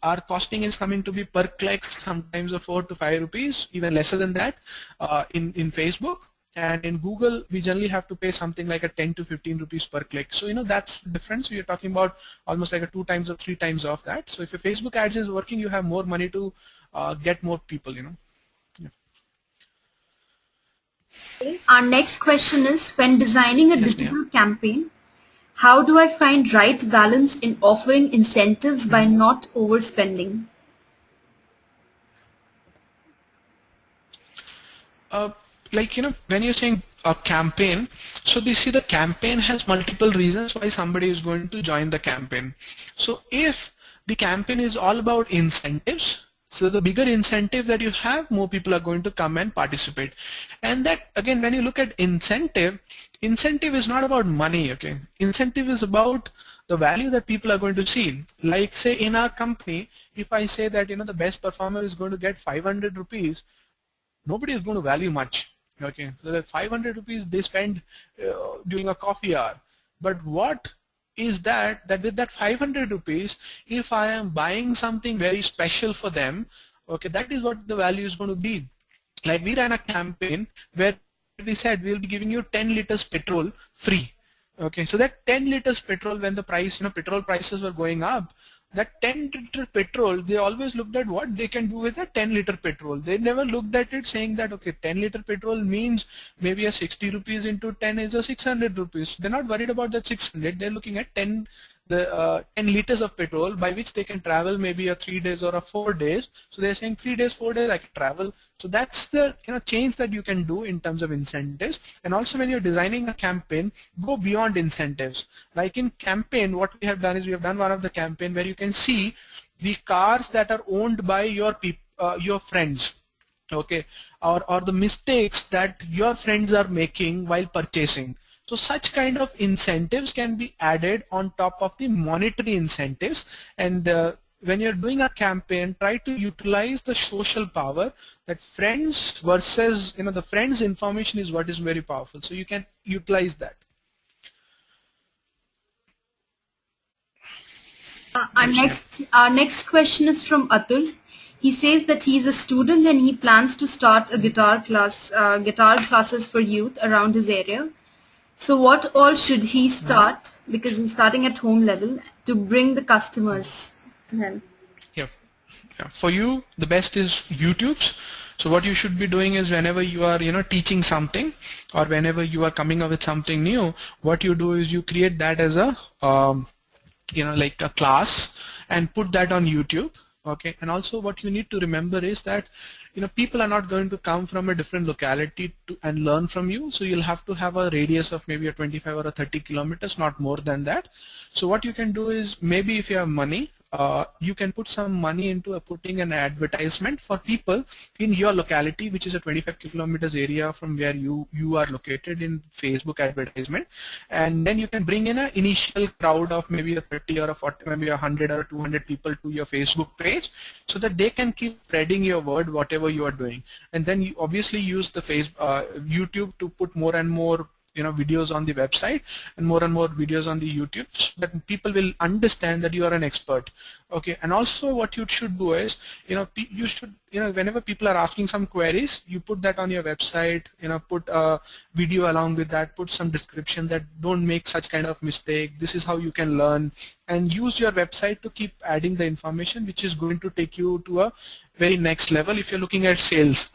our costing is coming to be per click, sometimes of 4 to 5 rupees, even lesser than that in Facebook. And in Google, we generally have to pay something like a 10 to 15 rupees per click. So that's the difference. We are talking about almost like a 2 times or 3 times of that. So if your Facebook ads is working, you have more money to get more people. Our next question is, when designing a digital campaign, how do I find right balance in offering incentives by not overspending? When you're saying a campaign, so they see the campaign has multiple reasons why somebody is going to join the campaign. So if the campaign is all about incentives, so the bigger incentive that you have, more people are going to come and participate. And that, again, when you look at incentive is not about money, okay? Incentive is about the value that people are going to see. Like say in our company, if I say that, the best performer is going to get 500 rupees, nobody is going to value much. Okay, so that 500 rupees they spend during a coffee hour. But what is that with that 500 rupees, if I am buying something very special for them, okay, that is what the value is going to be. Like we ran a campaign where we said we'll be giving you 10 liters petrol free. Okay, so that 10 liters petrol, when the price, petrol prices were going up, that 10 liter petrol, they always looked at what they can do with that 10 liter petrol. They never looked at it saying that, okay, 10 liter petrol means maybe a 60 rupees into 10 is a 600 rupees. They're not worried about that 600. They're looking at 10, the 10 liters of petrol by which they can travel maybe a 3 days or a 4 days. So they're saying 3 days, 4 days I can travel. So that's the change that you can do in terms of incentives. And also when you're designing a campaign, go beyond incentives. Like in campaign, what we have done is we have done one of the campaign where you can see the cars that are owned by your friends, okay, or the mistakes that your friends are making while purchasing. So such kind of incentives can be added on top of the monetary incentives. And when you're doing a campaign, try to utilize the social power that friends versus, the friends information is what is very powerful. So you can utilize that. Our next question is from Atul. He says that he is a student and he plans to start a guitar classes for youth around his area. So what all should he start, because he's starting at home level, to bring the customers to him? Yeah. For you, the best is YouTube. So what you should be doing is whenever you are teaching something, or whenever you are coming up with something new, what you do is you create that as a like a class and put that on YouTube. Okay, and also what you need to remember is that people are not going to come from a different locality and learn from you, so you'll have to have a radius of maybe a 25 or a 30 kilometers, not more than that. So what you can do is, maybe if you have money, you can put some money into putting an advertisement for people in your locality, which is a 25 kilometers area from where you are located, in Facebook advertisement. And then you can bring in an initial crowd of maybe a 30 or a 40, maybe 100 or 200 people to your Facebook page, so that they can keep spreading your word whatever you are doing. And then you obviously use the YouTube to put more and more videos on the website and more videos on the YouTube, so that people will understand that you are an expert. Okay, and also what you should do is, you should, whenever people are asking some queries, you put that on your website, put a video along with that, put some description that don't make such kind of mistake, this is how you can learn, and use your website to keep adding the information which is going to take you to a very next level if you're looking at sales.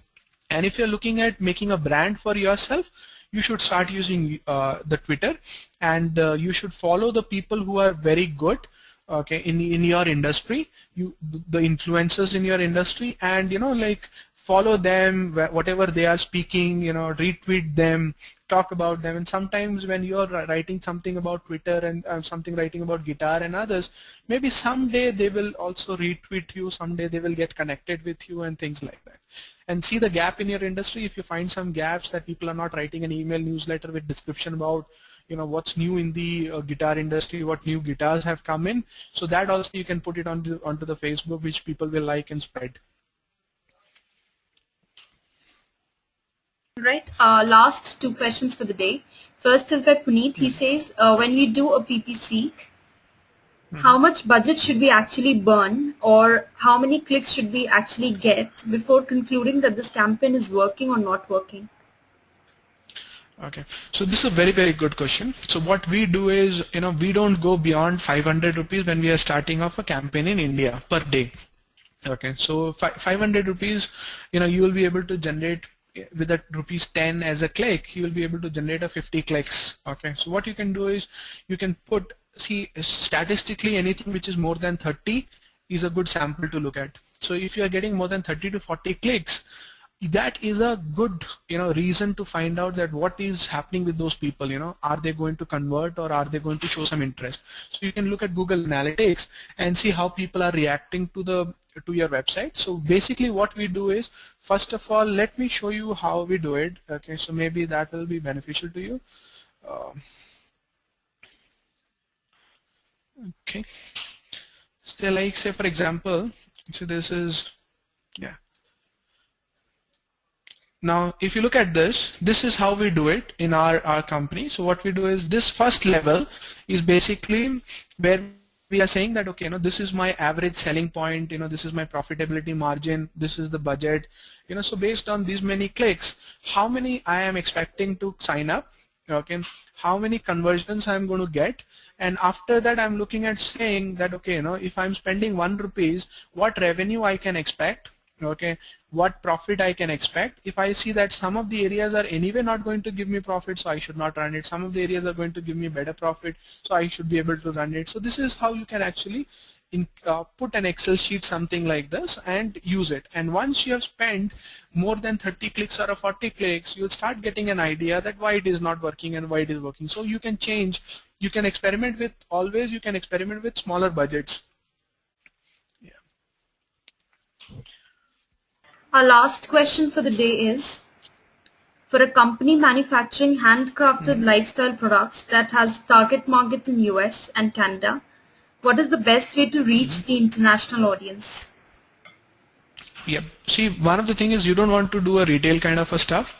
And if you're looking at making a brand for yourself, you should start using the Twitter, and you should follow the people who are very good, okay, in your industry, the influencers in your industry, and like follow them, whatever they are speaking, retweet them, talk about them. And sometimes when you're writing something about Twitter and writing about guitar and others, maybe someday they will also retweet you, someday they will get connected with you and things like that. And see the gap in your industry. If you find some gaps that people are not writing an email newsletter with description about what's new in the guitar industry, what new guitars have come in, so that also you can put it onto the Facebook, which people will like and spread. Right. Last two questions for the day. First is by Puneet. He says, when we do a PPC, how much budget should we actually burn, or how many clicks should we actually get before concluding that this campaign is working or not working? Okay, so this is a very, very good question. So what we do is, we don't go beyond 500 rupees when we are starting off a campaign in India per day. Okay, so 500 rupees, you will be able to generate with that rupees 10 as a click, you will be able to generate a 50 clicks. Okay, so what you can do is, you can put, see, statistically anything which is more than 30 is a good sample to look at. So if you are getting more than 30 to 40 clicks, that is a good reason to find out that what is happening with those people. Are they going to convert, or are they going to show some interest? So you can look at Google Analytics and see how people are reacting to your website. So basically what we do is, first of all, let me show you how we do it. Okay, so maybe that will be beneficial to you. Okay, so like, say for example, so this is, yeah. Now, if you look at this is how we do it in our company. So what we do is, this first level is basically where we are saying that, okay, this is my average selling point, this is my profitability margin, this is the budget, so based on these many clicks, how many I am expecting to sign up, okay, how many conversions I'm going to get, and after that I'm looking at saying that, okay, if I'm spending 1 rupees, what revenue I can expect, Okay, what profit I can expect. If I see that some of the areas are anyway not going to give me profit, so I should not run it. Some of the areas are going to give me better profit, so I should be able to run it. So this is how you can actually put an Excel sheet, something like this, and use it. And once you have spent more than 30 clicks or 40 clicks, you'll start getting an idea that why it is not working and why it is working. So you can change, you can experiment with, always you can experiment with smaller budgets. Our last question for the day is, for a company manufacturing handcrafted lifestyle products that has target market in US and Canada, what is the best way to reach the international audience? Yeah. See, one of the thing is you don't want to do a retail kind of a stuff,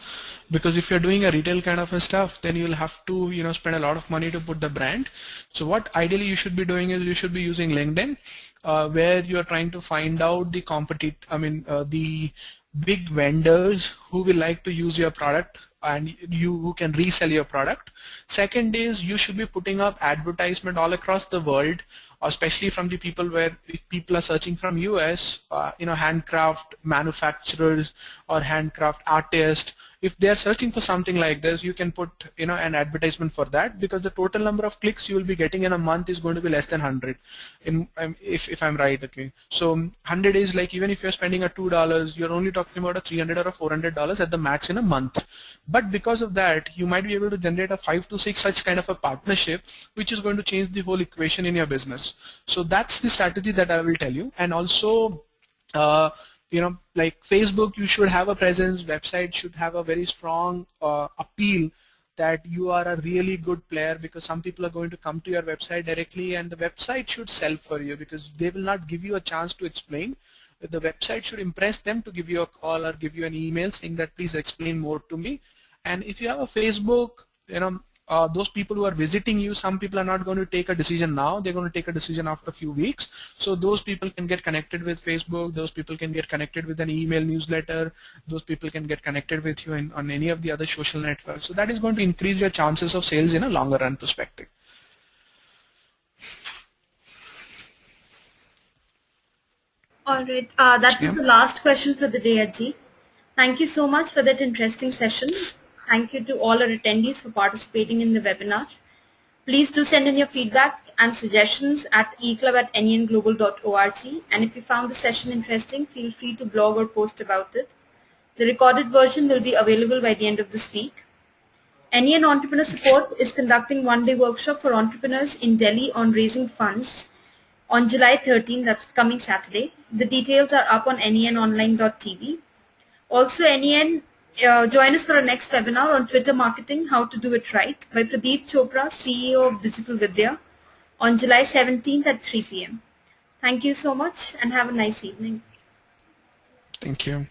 because if you're doing a retail kind of a stuff, then you'll have to, you know, spend a lot of money to put the brand. So what ideally you should be doing is you should be using LinkedIn, where you are trying to find out the the big vendors who will like to use your product and who can resell your product. Second is you should be putting up advertisement all across the world, especially from the people where if people are searching from US, handcraft manufacturers or handcraft artists. If they are searching for something like this, you can put an advertisement for that, because the total number of clicks you will be getting in a month is going to be less than 100. If I'm right, okay. So 100 is like, even if you're spending a $2, you're only talking about a $300 or $400 at the max in a month. But because of that, you might be able to generate a 5 to 6 such kind of a partnership, which is going to change the whole equation in your business. So that's the strategy that I will tell you. And also, like Facebook, you should have a presence. Website should have a very strong appeal that you are a really good player, because some people are going to come to your website directly, and the website should sell for you, because they will not give you a chance to explain. The website should impress them to give you a call or give you an email saying that please explain more to me. And if you have a Facebook, those people who are visiting you, some people are not going to take a decision now, they're going to take a decision after a few weeks. So those people can get connected with Facebook, those people can get connected with an email newsletter, those people can get connected with you on any of the other social networks. So that is going to increase your chances of sales in a longer run perspective. Alright, that was the last question for the day, Aji. Thank you so much for that interesting session. Thank you to all our attendees for participating in the webinar. Please do send in your feedback and suggestions at eclub@nenglobal.org. And if you found the session interesting, feel free to blog or post about it. The recorded version will be available by the end of this week. NEN Entrepreneur Support is conducting one-day workshop for entrepreneurs in Delhi on raising funds on July 13, that's coming Saturday. The details are up on nenonline.tv. Also, NEN, join us for our next webinar on Twitter marketing, how to do it right, by Pradeep Chopra, CEO of Digital Vidya, on July 17th at 3 p.m. Thank you so much and have a nice evening. Thank you.